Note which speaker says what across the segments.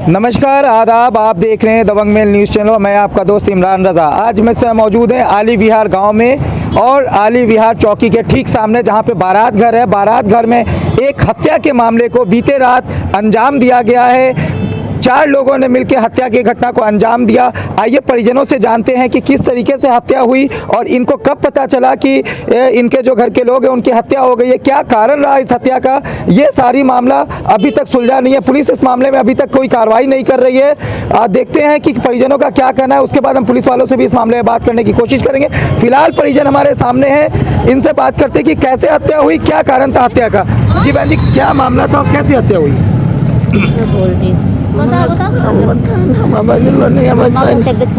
Speaker 1: नमस्कार, आदाब। आप देख रहे हैं दबंग मेल न्यूज़ चैनल। मैं आपका दोस्त इमरान रज़ा। आज मैं से मौजूद हैं आली विहार गांव में और आली विहार चौकी के ठीक सामने, जहां पे बारात घर है। बारात घर में एक हत्या के मामले को बीते रात अंजाम दिया गया है। 4 लोगों ने मिलकर हत्या की घटना को अंजाम दिया। आइए परिजनों से जानते हैं कि किस तरीके से हत्या हुई और इनको कब पता चला कि इनके जो घर के लोग हैं उनकी हत्या हो गई है, क्या कारण रहा इस हत्या का। ये सारी मामला अभी तक सुलझा नहीं है। पुलिस इस मामले में अभी तक कोई कार्रवाई नहीं कर रही है। देखते हैं कि परिजनों का क्या कहना है। उसके बाद हम पुलिस वालों से भी इस मामले में बात करने की कोशिश करेंगे। फिलहाल परिजन हमारे सामने हैं, इनसे बात करते हैं कि कैसे हत्या हुई, क्या कारण था हत्या का। जी बहन जी, क्या मामला था और कैसे हत्या हुई।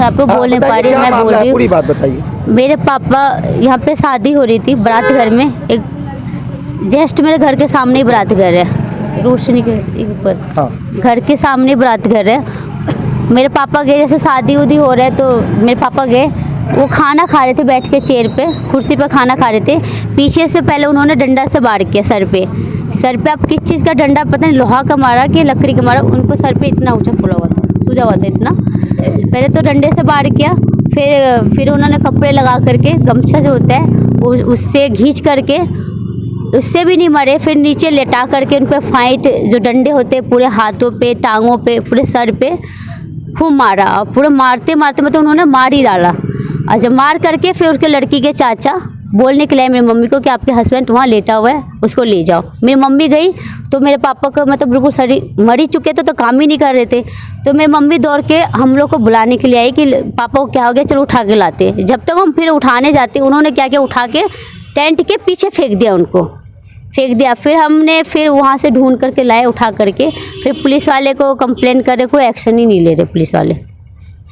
Speaker 2: आपको बोलने पा रही मैं बोल रही हूँ।
Speaker 1: पूरी बात बताइए।
Speaker 2: मेरे पापा यहाँ पे शादी हो रही थी बारात घर में। एक जस्ट मेरे घर के सामने ही बारात घर है, रोशनी के ऊपर।
Speaker 1: हाँ।
Speaker 2: घर के सामने बारात घर है। मेरे पापा गए, जैसे शादी उदी हो रहा है तो मेरे पापा गए, वो खाना खा रहे थे बैठ के चेयर पे, कुर्सी पे खाना खा रहे थे। पीछे से पहले उन्होंने डंडा से वार किया सर पे। आप किस चीज़ का डंडा पता नहीं, लोहा का मारा कि लकड़ी का मारा, उनको सर पे इतना ऊंचा फुला हुआ था, सूजा हुआ था इतना। पहले तो डंडे से वार किया, फिर उन्होंने कपड़े लगा करके, गमछा जो होता है उससे खींच करके, उससे भी नहीं मरे, फिर नीचे लेटा करके उन पर फाइट जो डंडे होते हैं पूरे हाथों पे, टांगों पे, पूरे सर पे खूब मारा। और पूरे मारते मारते मतलब उन्होंने मार ही डाला। और जब मार करके फिर उसके लड़की के चाचा बोलने के लिए मेरी मम्मी को कि आपके हस्बैंड वहाँ लेटा हुआ है, उसको ले जाओ। मेरी मम्मी गई तो मेरे पापा को मतलब बिल्कुल शरीर मर ही चुके थे, तो काम ही नहीं कर रहे थे। तो मेरी मम्मी दौड़ के हम लोग को बुलाने के लिए आई कि पापा को क्या हो गया, चलो उठा के लाते। जब तक हम फिर उठाने जाते, उन्होंने क्या किया, उठा के टेंट के पीछे फेंक दिया, उनको फेंक दिया। फिर हमने वहाँ से ढूंढ करके लाए, उठा करके। फिर पुलिस वाले को कंप्लेन करे, कोई एक्शन ही नहीं ले रहे पुलिस वाले।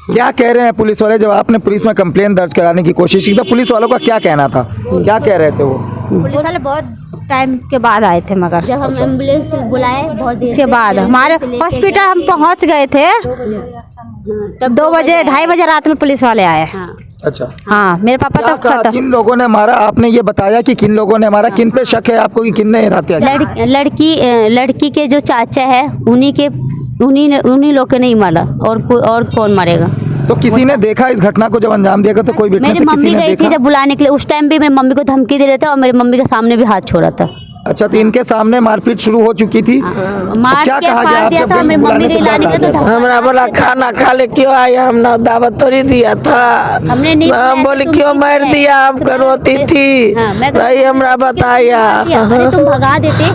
Speaker 1: क्या कह रहे हैं पुलिस वाले? जब आपने पुलिस में कंप्लेन दर्ज कराने की कोशिश की तो पुलिस वालों का क्या कहना था, क्या कह रहे थे वो?
Speaker 3: पुलिस वाले बहुत टाइम के बाद आए थे, मगर
Speaker 2: जब हम एम्बुलेंस बुलाए बहुत
Speaker 3: इसके बाद हमारे हॉस्पिटल हम पहुंच गए थे, तब 2 बजे 2:30 बजे रात में पुलिस वाले आए।
Speaker 1: अच्छा।
Speaker 3: हाँ, मेरे पापा तब खत्म।
Speaker 1: किन लोगों ने मारा, आपने ये बताया कि किन लोगों ने मारा, किन पे शक है आपको कि किन ने हत्या की?
Speaker 2: लड़की के जो चाचा है उन्हीं लोग ने नहीं मारा, और कौन मारेगा।
Speaker 1: तो किसी ने देखा इस घटना को जब अंजाम दिया तो कोई विटनेस
Speaker 2: मेरी मम्मी
Speaker 1: किसी ने
Speaker 2: गई
Speaker 1: देखा?
Speaker 2: थी जब बुलाने के लिए, उस टाइम भी मेरी मम्मी को धमकी दे रहे थे और मेरी मम्मी के सामने भी हाथ छोड़ा था।
Speaker 1: अच्छा, तो इनके सामने मारपीट शुरू हो चुकी थी।
Speaker 2: मार
Speaker 1: क्या
Speaker 2: के
Speaker 1: कहा गया
Speaker 2: फाड़ दिया था। मेरी मम्मी गई लाने के तो
Speaker 4: हमरा बोला खाना खा ले, क्यों आया, हमने दावत थोड़ी दिया था।
Speaker 2: हमने नहीं,
Speaker 4: हम बोले क्यों मार दिया, हमको रोती थी, नहीं हमरा बताया।
Speaker 2: तुम भगा देते,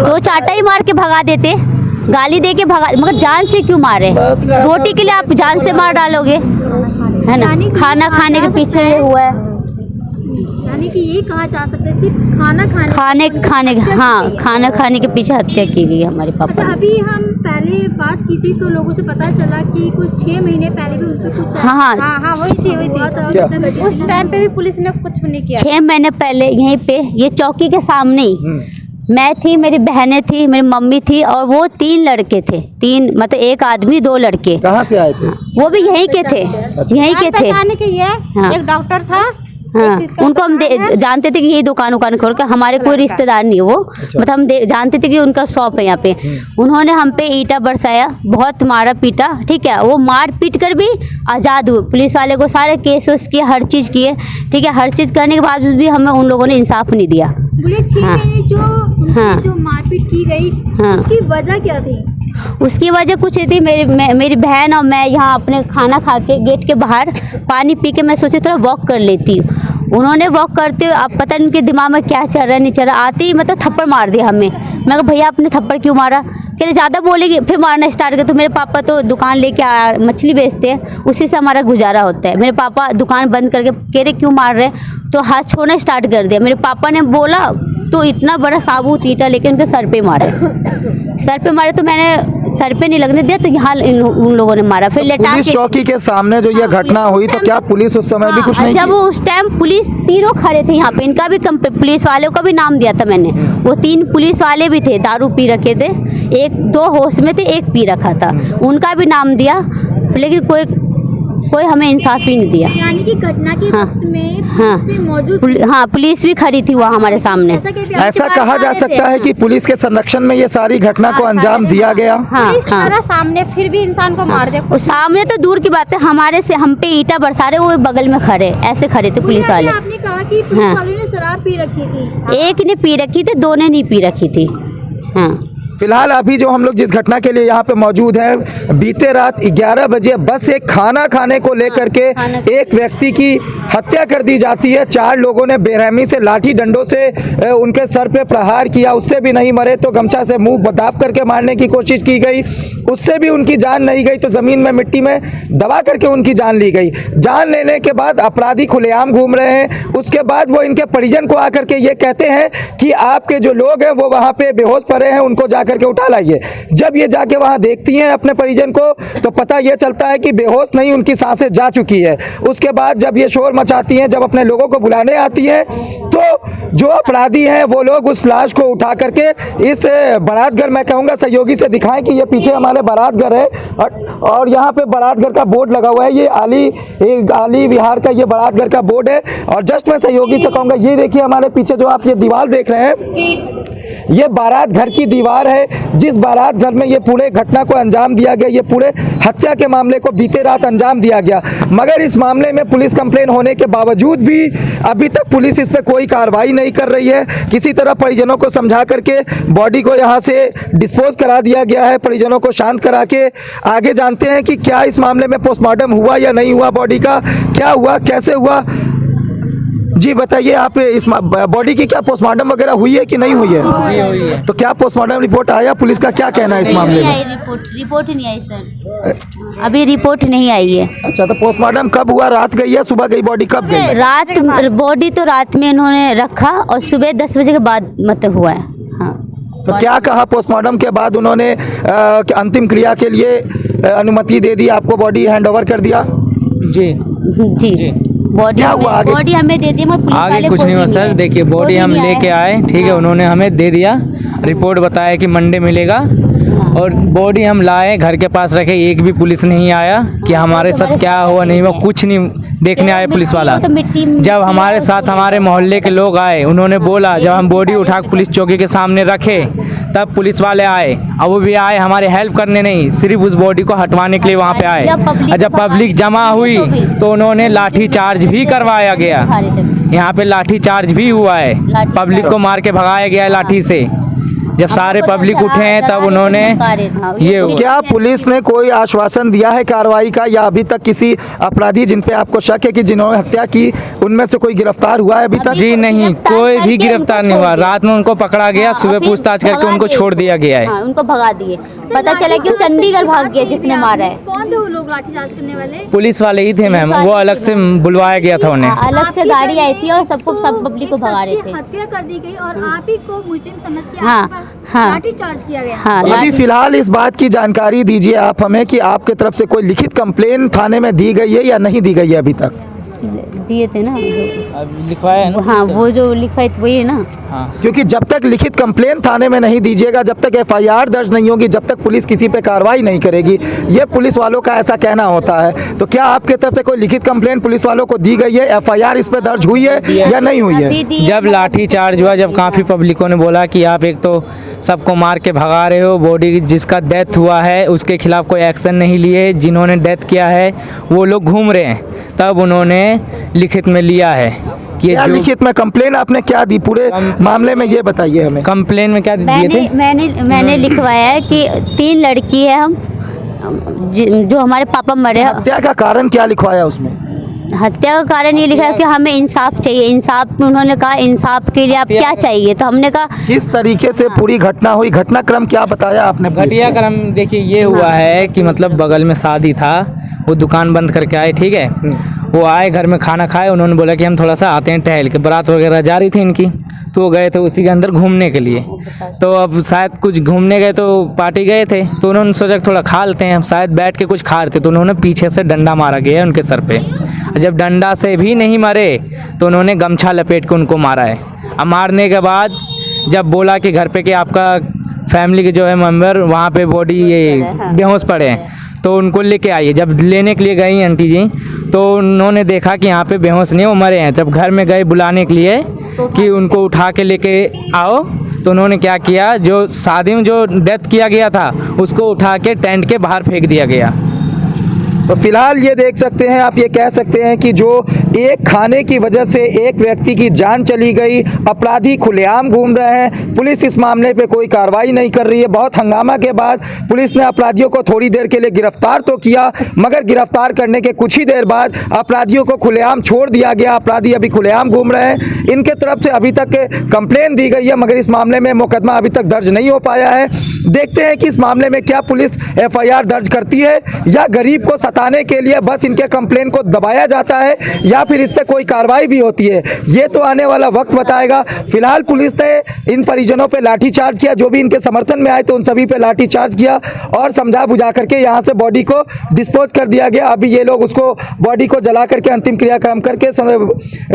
Speaker 2: 2 चाटा ही मार के भगा देते, गाली दे के भगा, मगर जान से क्यों मारे? रोटी के लिए आप जान से मार डालोगे, है ना। खाना खाने के पीछे ये हुआ है,
Speaker 5: यानी कि ये कहा जा सकता है सिर्फ खाना खाने के पीछे हत्या की गई हमारे पापा। अच्छा, अभी हम पहले बात की थी तो लोगों से पता चला कि कुछ 6 महीने पहले भी उनको कुछ
Speaker 3: हाँ हुई थी। उस टाइम पे भी पुलिस ने कुछ नहीं किया।
Speaker 2: 6 महीने पहले यहीं पे ये चौकी के सामने ही मैं थी, मेरी बहनें थी, मेरी मम्मी थी और वो 3 लड़के थे। 3 मतलब 1 आदमी 2 लड़के।
Speaker 1: कहाँ से आए थे?
Speaker 2: वो भी यहीं के थे, यहीं के थे।
Speaker 3: एक डॉक्टर था।
Speaker 2: हाँ, उनको हम जानते थे कि ये दुकान खोल कर, हमारे कोई रिश्तेदार नहीं वो। मतलब हम जानते थे कि उनका शॉप है यहाँ पे। उन्होंने हम पे ईंटा बरसाया, बहुत मारा पीटा, ठीक है। वो मार पीट कर भी आज़ाद हुए। पुलिस वाले को सारे केस किए, हर चीज़ किए, ठीक है। हर चीज़ करने के बावजूद भी हमें उन लोगों ने इंसाफ नहीं दिया।
Speaker 5: बोले 6 महीने जो मारपीट की गई, उसकी वजह क्या थी?
Speaker 2: उसकी वजह कुछ नहीं थी। मेरी बहन और मैं यहाँ अपने खाना खा के गेट के बाहर पानी पी के मैं सोची थोड़ा वॉक कर लेती। उन्होंने वॉक करते हुए, अब पता नहीं उनके दिमाग में क्या चल रहा है, नहीं चल रहा, आते ही मतलब थप्पड़ मार दिया हमें। मैं कहा भैया आपने थप्पड़ क्यों मारा? कह रहे ज़्यादा बोलेगी, फिर मारना स्टार्ट कर। तो मेरे पापा तो दुकान लेके मछली बेचते हैं, उसी से हमारा गुजारा होता है। मेरे पापा दुकान बंद करके कह रहे क्यों मार रहे, तो हाथ छोड़ना स्टार्ट कर दिया। मेरे पापा ने बोला तो इतना बड़ा साबुत ईंटा लेके उनके सर पे मारे। तो मैंने सर पे नहीं लगने दिया, तो यहाँ उन लोगों ने मारा। फिर लेटा
Speaker 1: पुलिस चौकी के सामने जो ये घटना हुई, तो क्या पुलिस उस समय भी कुछ नहीं
Speaker 2: जब उस टाइम पुलिस तीनों खड़े थे यहाँ पे, इनका भी पुलिस वालों का भी नाम दिया था मैंने। वो 3 पुलिस वाले भी थे, दारू पी रखे थे, 1-2 होश में थे, 1 पी रखा था, उनका भी नाम दिया। लेकिन कोई कोई हमें इंसाफ ही नहीं दिया।
Speaker 5: यानी कि घटना के
Speaker 2: हाँ।
Speaker 5: वक्त में
Speaker 2: हाँ।
Speaker 5: पुलिस भी मौजूद
Speaker 2: हाँ, पुलिस भी खड़ी थी वहाँ हमारे सामने।
Speaker 1: ऐसा कहा जा सकता है कि पुलिस के संरक्षण में ये सारी घटना को अंजाम दिया गया।
Speaker 2: हाँ
Speaker 3: पुलिस
Speaker 2: हाँ,
Speaker 3: थाना सामने फिर भी इंसान को मार दे।
Speaker 2: वो सामने तो दूर की बात है, हमारे से हम पे ईटा बरसा रहे, वो बगल में खड़े ऐसे खड़े थे पुलिस वाले।
Speaker 5: आपने कहा कि पुलिस
Speaker 2: हाँ।
Speaker 5: वालों ने शराब पी रखी थी।
Speaker 2: एक ने पी रखी थी, दो ने नहीं पी रखी थी। हाँ,
Speaker 1: फिलहाल अभी जो हम लोग जिस घटना के लिए यहाँ पे मौजूद हैं, बीते रात 11 बजे बस एक खाना खाने को लेकर के एक व्यक्ति की हत्या कर दी जाती है। 4 लोगों ने बेरहमी से लाठी डंडों से उनके सर पे प्रहार किया, उससे भी नहीं मरे तो गमछा से मुंह दाब करके मारने की कोशिश की गई, उससे भी उनकी जान नहीं गई तो ज़मीन में मिट्टी में दबा करके उनकी जान ली गई। जान लेने के बाद अपराधी खुलेआम घूम रहे हैं। उसके बाद वो इनके परिजन को आकर के ये कहते हैं कि आपके जो लोग हैं वो वहाँ पे बेहोश पड़े हैं, उनको जा करके उठा लाइए। जब ये जाके वहाँ देखती हैं अपने परिजन को तो पता ये चलता है कि बेहोश नहीं, उनकी सांसें जा चुकी है। उसके बाद जब ये शोर मचाती हैं, जब अपने लोगों को बुलाने आती हैं तो जो अपराधी हैं वो लोग उस लाश को उठा करके इस बारात घर, मैं कहूँगा सहयोगी से दिखाएं कि ये पीछे हमारे बारात घर है और यहाँ पे बारात घर का बोर्ड लगा हुआ है। ये आली विहार का ये बारात घर का बोर्ड है। और जस्ट मैं सहयोगी से कहूँगा, ये देखिए हमारे पीछे जो आप ये दीवार देख रहे हैं, ये बारात घर की दीवार है जिस बारात घर में ये पूरे घटना को अंजाम दिया गया, ये पूरे हत्या के मामले को बीते रात अंजाम दिया गया। मगर इस मामले में पुलिस कंप्लेन होने के बावजूद भी अभी तक पुलिस इस पे कोई कार्रवाई नहीं कर रही है। किसी तरह परिजनों को समझा करके बॉडी को यहाँ से डिस्पोज करा दिया गया है। परिजनों को शांत करा के आगे जानते हैं कि क्या इस मामले में पोस्टमार्टम हुआ या नहीं हुआ, बॉडी का क्या हुआ, कैसे हुआ। जी बताइए, आप इस बॉडी की क्या पोस्टमार्टम वगैरह हुई है कि नहीं हुई है?
Speaker 6: जी हुई है।
Speaker 1: तो क्या पोस्टमार्टम रिपोर्ट आया, पुलिस का क्या कहना है इस मामले
Speaker 2: नहीं
Speaker 1: में?
Speaker 2: आई रिपोर्ट ही नहीं आई सर, अभी रिपोर्ट नहीं आई है।
Speaker 1: अच्छा, तो पोस्टमार्टम कब हुआ? रात गई है, सुबह गई? बॉडी कब गई?
Speaker 2: रात बॉडी तो रात में इन्होंने रखा और सुबह 10 बजे के बाद मतलब हुआ है। हाँ,
Speaker 1: तो क्या कहा पोस्टमार्टम के बाद उन्होंने अंतिम क्रिया के लिए अनुमति दे दी, आपको बॉडी हैंड ओवर कर दिया?
Speaker 6: जी
Speaker 2: जी बॉडी
Speaker 1: क्या हुआ आगे?
Speaker 2: बॉडी हमें दे दी, मगर पुलिस
Speaker 6: आगे
Speaker 2: वाले
Speaker 6: कुछ
Speaker 2: खोज
Speaker 6: नहीं हुआ
Speaker 2: ही
Speaker 6: सर।
Speaker 2: है।
Speaker 6: देखिए बॉडी
Speaker 2: खोज
Speaker 6: हम
Speaker 2: ही नहीं
Speaker 6: लेके
Speaker 2: आया।
Speaker 6: आए, ठीक है,
Speaker 2: हाँ।
Speaker 6: उन्होंने हमें दे दिया, रिपोर्ट बताया कि मंडे मिलेगा। और बॉडी हम लाए, घर के पास रखे, एक भी पुलिस नहीं आया कि हमारे साथ क्या हुआ नहीं हुआ, कुछ नहीं देखने आए पुलिस वाला। जब हमारे साथ हमारे मोहल्ले के लोग आए, उन्होंने बोला, जब हम बॉडी उठा के पुलिस चौकी के सामने रखे तब पुलिस वाले आए। और वो भी आए हमारे हेल्प करने नहीं, सिर्फ उस बॉडी को हटवाने के लिए वहाँ पे आए। और जब पब्लिक जमा हुई तो उन्होंने लाठी चार्ज भी करवाया गया। यहाँ पे लाठी चार्ज भी हुआ है, पब्लिक को मार के भगाया गया है लाठी से। जब सारे पब्लिक उठे हैं तब उन्होंने ये हुआ।
Speaker 1: क्या पुलिस ने कोई आश्वासन दिया है कार्रवाई का, या अभी तक किसी अपराधी जिन पे आपको शक है कि जिन्होंने हत्या की उनमें से कोई गिरफ्तार हुआ है अभी तक?
Speaker 6: जी नहीं, कोई भी गिरफ्तार नहीं हुआ। रात में उनको पकड़ा गया, सुबह पूछताछ करके उनको छोड़ दिया गया है।
Speaker 2: उनको भगा दिए, पता चला कि वो चंडीगढ़ भाग गया जिसने मारा है।
Speaker 5: कौन थे वो लोग लाठीचार्ज करने वाले?
Speaker 6: पुलिस वाले ही थे मैम, वो अलग से बुलवाया गया था उन्हें।
Speaker 2: अलग से गाड़ी आई थी और सब पब्लिक को भगा रहे थे।
Speaker 5: हत्या कर दी गई और आप ही को मुजरिम समझ के
Speaker 2: हाँ, हाँ।
Speaker 5: लाठीचार्ज किया गया।
Speaker 2: हाँ,
Speaker 1: अभी फिलहाल इस बात की जानकारी दीजिए आप हमें कि आपके तरफ से कोई लिखित कंप्लेन थाने में दी गई है या नहीं दी गई है अभी तक?
Speaker 2: दिए थे ना,
Speaker 6: लिखवाया है ना?
Speaker 2: हाँ, वो जो लिखवाई थी वही है ना।
Speaker 6: हाँ।
Speaker 1: क्योंकि जब तक लिखित कंप्लेन थाने में नहीं दीजिएगा, जब तक एफआईआर दर्ज नहीं होगी, जब तक पुलिस किसी पे कार्रवाई नहीं करेगी, ये पुलिस वालों का ऐसा कहना होता है। तो क्या आपके तरफ से कोई लिखित कंप्लेन पुलिस वालों को दी गई है, एफआईआर इस पे दर्ज हुई है या नहीं हुई है?
Speaker 6: जब लाठी चार्ज हुआ, जब काफ़ी पब्लिकों ने बोला कि आप एक तो सबको मार के भगा रहे हो, बॉडी जिसका डेथ हुआ है उसके खिलाफ कोई एक्शन नहीं लिए, जिन्होंने डेथ किया है वो लोग घूम रहे हैं, तब उन्होंने लिखित में लिया है कि
Speaker 1: क्या लिखित में कंप्लेन आपने क्या दी पूरे मामले में, ये बताइए हमें।
Speaker 6: कंप्लेन में क्या दिए थे?
Speaker 2: मैंने लिखवाया है कि 3 लड़की है हम, जो हमारे पापा मरे हैं।
Speaker 1: हत्या का कारण क्या लिखवाया उसमें?
Speaker 2: हत्या का कारण ये लिखा है कि हमें इंसाफ चाहिए। इंसाफ, उन्होंने कहा इंसाफ के लिए आप क्या चाहिए, तो हमने कहा
Speaker 1: किस तरीके से पूरी घटना हुई, घटनाक्रम क्या बताया आपने?
Speaker 6: घटनाक्रम देखिए ये हुआ है कि मतलब बगल में शादी था, वो दुकान बंद करके आए, ठीक है, वो आए घर में खाना खाए, उन्होंने बोला कि हम थोड़ा सा आते हैं टहल के, बारात वगैरह जा रही थी इनकी, तो वो गए थे उसी के अंदर घूमने के लिए। तो अब शायद कुछ घूमने गए तो पार्टी गए थे, तो उन्होंने सोचा थोड़ा खा लेते हैं, शायद बैठ के कुछ खा रहे थे, तो उन्होंने पीछे से डंडा मारा गया उनके सर पे। जब डंडा से भी नहीं मरे तो उन्होंने गमछा लपेट के उनको मारा है। अब मारने के बाद जब बोला कि घर पे कि आपका फैमिली के जो है मेंबर वहाँ पे बॉडी ये बेहोश पड़े हैं, तो उनको लेके आई। जब लेने के लिए गई आंटी जी तो उन्होंने देखा कि यहाँ पे बेहोश नहीं वो मरे हैं। जब घर में गए बुलाने के लिए कि उनको उठा के लेके आओ, तो उन्होंने क्या किया, जो शादी में जो डेथ किया गया था उसको उठा के टेंट के बाहर फेंक दिया गया।
Speaker 1: तो फिलहाल ये देख सकते हैं आप, ये कह सकते हैं कि जो एक खाने की वजह से एक व्यक्ति की जान चली गई, अपराधी खुलेआम घूम रहे हैं, पुलिस इस मामले पे कोई कार्रवाई नहीं कर रही है। बहुत हंगामा के बाद पुलिस ने अपराधियों को थोड़ी देर के लिए गिरफ्तार तो किया, मगर गिरफ्तार करने के कुछ ही देर बाद अपराधियों को खुलेआम छोड़ दिया गया। अपराधी अभी खुलेआम घूम रहे हैं। इनके तरफ से अभी तक कंप्लेन दी गई है, मगर इस मामले में मुकदमा अभी तक दर्ज नहीं हो पाया है। देखते हैं कि इस मामले में क्या पुलिस FIR दर्ज करती है या गरीब को सताने के लिए बस इनके कंप्लेन को दबाया जाता है, या फिर इस पे कोई कार्रवाई भी होती है। ये तो आने वाला वक्त बताएगा। फिलहाल पुलिस ने इन परिजनों पे लाठीचार्ज किया, जो भी इनके समर्थन में आए तो उन सभी पे लाठीचार्ज किया और समझा बुझा करके यहाँ से बॉडी को डिस्पोज कर दिया गया। अभी ये लोग उसको बॉडी को जला करके अंतिम क्रियाक्रम करके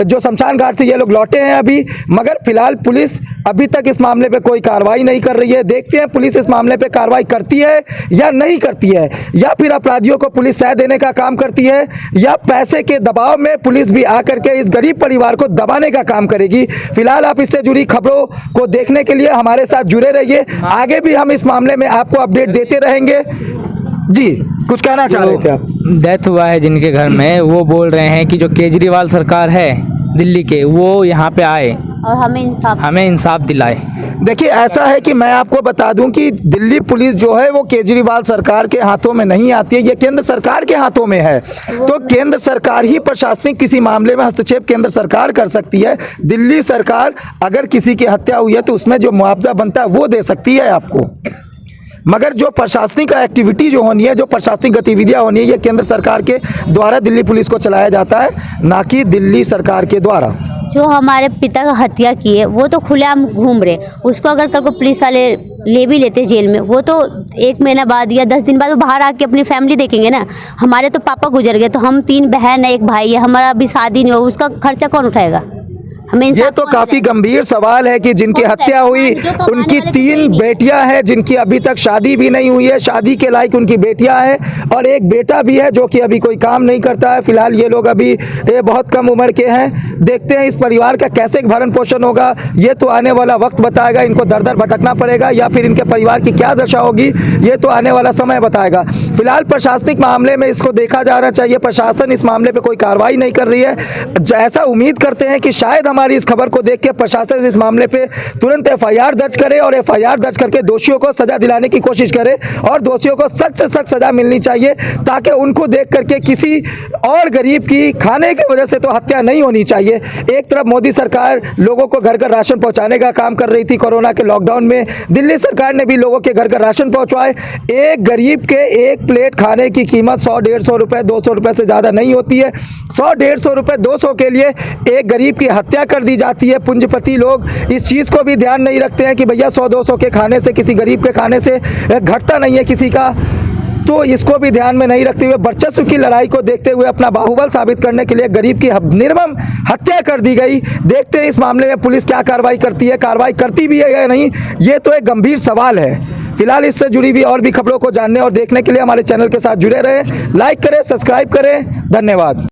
Speaker 1: जो शमशान घाट से ये लोग लौटे हैं अभी, मगर फिलहाल पुलिस अभी तक इस मामले पे कोई कार्रवाई नहीं कर रही है। देखते हैं पुलिस इस मामले पे कार्रवाई करती है या नहीं करती है, या फिर अपराधियों को पुलिस सह देने का काम करती है, या पैसे के दबाव में पुलिस भी आकर के इस गरीब परिवार को दबाने का काम करेगी। फिलहाल आप इससे जुड़ी खबरों को देखने के लिए हमारे साथ जुड़े रहिए। आगे भी हम इस मामले में आपको अपडेट देते रहेंगे। जी, कुछ कहना चाह रहे थे आप?
Speaker 6: डेथ हुआ है जिनके घर में, वो बोल रहे हैं कि जो केजरीवाल सरकार है दिल्ली के, वो यहाँ पे आए
Speaker 2: और हमें इंसाफ दिलाए।
Speaker 1: देखिए, ऐसा है कि मैं आपको बता दूं कि दिल्ली पुलिस जो है वो केजरीवाल सरकार के हाथों में नहीं आती है, ये केंद्र सरकार के हाथों में है। तो केंद्र सरकार ही प्रशासनिक किसी मामले में हस्तक्षेप केंद्र सरकार कर सकती है। दिल्ली सरकार अगर किसी की हत्या हुई है तो उसमें जो मुआवजा बनता है वो दे सकती है आपको, मगर जो प्रशासनिक एक्टिविटी जो होनी है, जो प्रशासनिक गतिविधियां होनी है, ये केंद्र सरकार के द्वारा दिल्ली पुलिस को चलाया जाता है, ना कि दिल्ली सरकार के द्वारा।
Speaker 2: जो हमारे पिता का हत्या की है वो तो खुलेआम घूम रहे, उसको अगर कल को पुलिस वाले ले भी लेते जेल में, वो तो 1 महीना बाद या 10 दिन बाद वो बाहर आके अपनी फैमिली देखेंगे ना। हमारे तो पापा गुजर गए, तो हम 3 बहन है, 1 भाई है, हमारा अभी शादी नहीं हो, उसका खर्चा कौन उठाएगा?
Speaker 1: ये तो काफी गंभीर सवाल है कि जिनकी हत्या हुई उनकी 3 बेटियां हैं, जिनकी अभी तक शादी भी नहीं हुई है, शादी के लायक उनकी बेटियां हैं, और एक बेटा भी है जो कि अभी कोई काम नहीं करता है। फिलहाल ये लोग अभी बहुत कम उम्र के हैं। देखते हैं इस परिवार का कैसे भरण पोषण होगा, ये तो आने वाला वक्त बताएगा। इनको दर दर भटकना पड़ेगा या फिर इनके परिवार की क्या दशा होगी, ये तो आने वाला समय बताएगा। फिलहाल प्रशासनिक मामले में इसको देखा जाना चाहिए। प्रशासन इस मामले पर कोई कार्रवाई नहीं कर रही है। ऐसा उम्मीद करते हैं कि शायद हमारी इस खबर को देख के प्रशासन इस मामले पे तुरंत FIR दर्ज करे और FIR दर्ज करके दोषियों को सजा दिलाने की कोशिश करे, और दोषियों को सख्त से सख्त सजा मिलनी चाहिए, ताकि उनको देख करके किसी और गरीब की खाने की वजह से तो हत्या नहीं होनी चाहिए। एक तरफ मोदी सरकार लोगों को घर घर राशन पहुंचाने का काम कर रही थी कोरोना के लॉकडाउन में, दिल्ली सरकार ने भी लोगों के घर घर राशन पहुंचवाए। एक गरीब के एक प्लेट खाने की कीमत 100-150 रुपए, 200 रुपए से ज़्यादा नहीं होती है। 100-150 रुपए, 200 के लिए एक गरीब की हत्या कर दी जाती है। पूंजीपति लोग इस चीज़ को भी ध्यान नहीं रखते हैं कि भैया 100-200 के खाने से, किसी गरीब के खाने से घटता नहीं है किसी का। तो इसको भी ध्यान में नहीं रखते हुए वर्चस्व की लड़ाई को देखते हुए अपना बाहुबल साबित करने के लिए गरीब की निर्मम हत्या कर दी गई। देखते हैं इस मामले में पुलिस क्या कार्रवाई करती है, कार्रवाई करती भी है या नहीं, ये तो एक गंभीर सवाल है। फिलहाल इससे जुड़ी हुई और भी खबरों को जानने और देखने के लिए हमारे चैनल के साथ जुड़े रहें। लाइक करें, सब्सक्राइब करें। धन्यवाद।